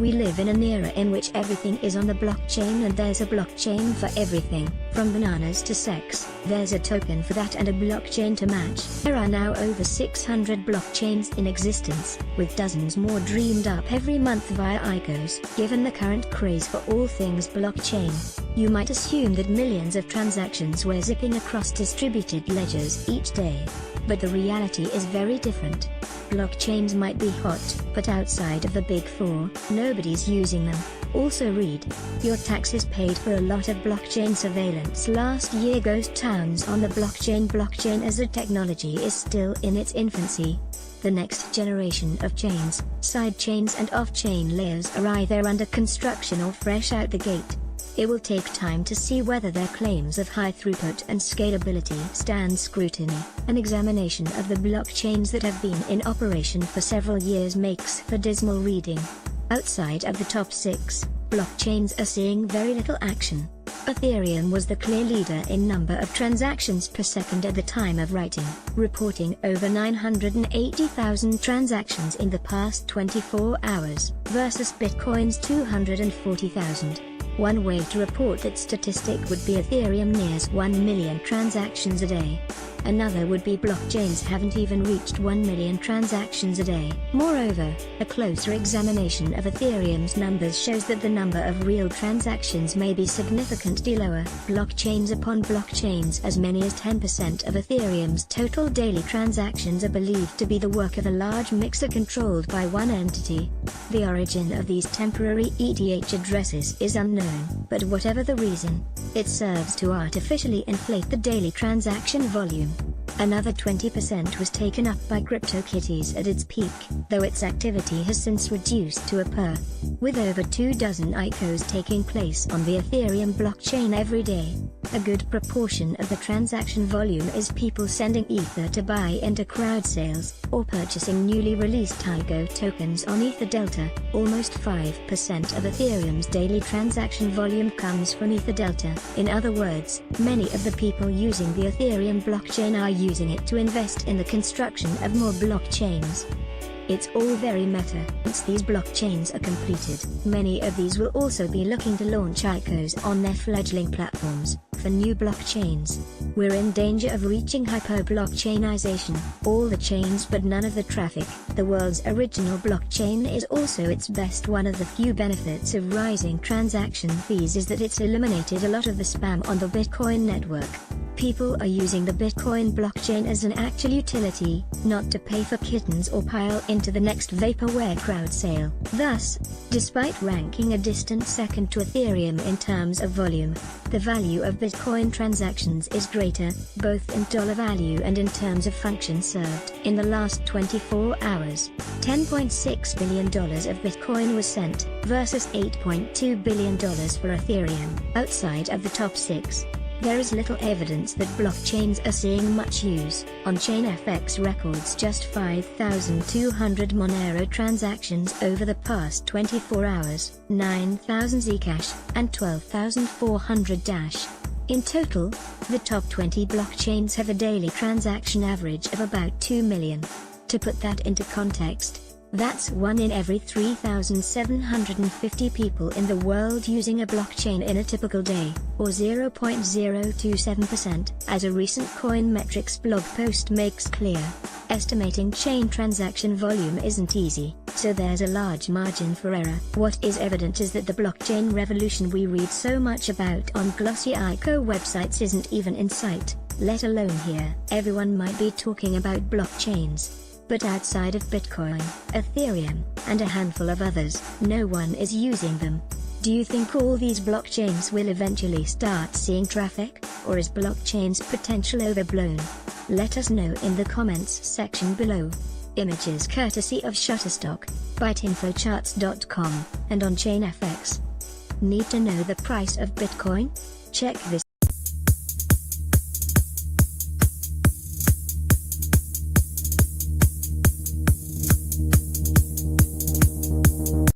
We live in an era in which everything is on the blockchain, and there's a blockchain for everything, from bananas to sex. There's a token for that and a blockchain to match. There are now over 600 blockchains in existence, with dozens more dreamed up every month via ICOs. Given the current craze for all things blockchain, you might assume that millions of transactions were zipping across distributed ledgers each day. But the reality is very different. Blockchains might be hot, but outside of the big four, nobody's using them. Also read, your taxes paid for a lot of blockchain surveillance last year. Ghost towns on the blockchain. Blockchain as a technology is still in its infancy. The next generation of chains, side chains and off-chain layers are either under construction or fresh out the gate. It will take time to see whether their claims of high throughput and scalability stand scrutiny. An examination of the blockchains that have been in operation for several years makes for dismal reading. Outside of the top 6, blockchains are seeing very little action. Ethereum was the clear leader in number of transactions per second at the time of writing, reporting over 980,000 transactions in the past 24 hours, versus Bitcoin's 240,000. One way to report that statistic would be Ethereum nears 1 million transactions a day. Another would be blockchains haven't even reached 1 million transactions a day. Moreover, a closer examination of Ethereum's numbers shows that the number of real transactions may be significantly lower. Blockchains upon blockchains. As many as 10% of Ethereum's total daily transactions are believed to be the work of a large mixer controlled by one entity. The origin of these temporary ETH addresses is unknown, but whatever the reason, it serves to artificially inflate the daily transaction volume. Another 20% was taken up by CryptoKitties at its peak, though its activity has since reduced to a per. With over 24 ICOs taking place on the Ethereum blockchain every day, a good proportion of the transaction volume is people sending Ether to buy into crowd sales, or purchasing newly released ICO tokens on Ether Delta. Almost 5% of Ethereum's daily transaction volume comes from Ether Delta. In other words, many of the people using the Ethereum blockchain are using it to invest in the construction of more blockchains. It's all very meta. Once these blockchains are completed, many of these will also be looking to launch ICOs on their fledgling platforms. For new blockchains, we're in danger of reaching hyper-blockchainization. All the chains but none of the traffic. The world's original blockchain is also its best. One of the few benefits of rising transaction fees is that it's eliminated a lot of the spam on the Bitcoin network. People are using the Bitcoin blockchain as an actual utility, not to pay for kittens or pile into the next vaporware crowd sale. Thus, despite ranking a distant second to Ethereum in terms of volume, the value of Bitcoin transactions is greater, both in dollar value and in terms of function served. In the last 24 hours, $10.6 billion of Bitcoin was sent, versus $8.2 billion for Ethereum. Outside of the top 6, there is little evidence that blockchains are seeing much use. On-chain FX records just 5,200 Monero transactions over the past 24 hours, 9,000 Zcash, and 12,400 Dash. In total, the top 20 blockchains have a daily transaction average of about 2 million. To put that into context, that's 1 in every 3,750 people in the world using a blockchain in a typical day, or 0.027%, as a recent Coinmetrics blog post makes clear. Estimating chain transaction volume isn't easy, so there's a large margin for error. What is evident is that the blockchain revolution we read so much about on glossy ICO websites isn't even in sight, let alone here. Everyone might be talking about blockchains, but outside of Bitcoin, Ethereum, and a handful of others, no one is using them. Do you think all these blockchains will eventually start seeing traffic, or is blockchain's potential overblown? Let us know in the comments section below. Images courtesy of Shutterstock, byteinfocharts.com, and on-chain FX. Need to know the price of Bitcoin? Check this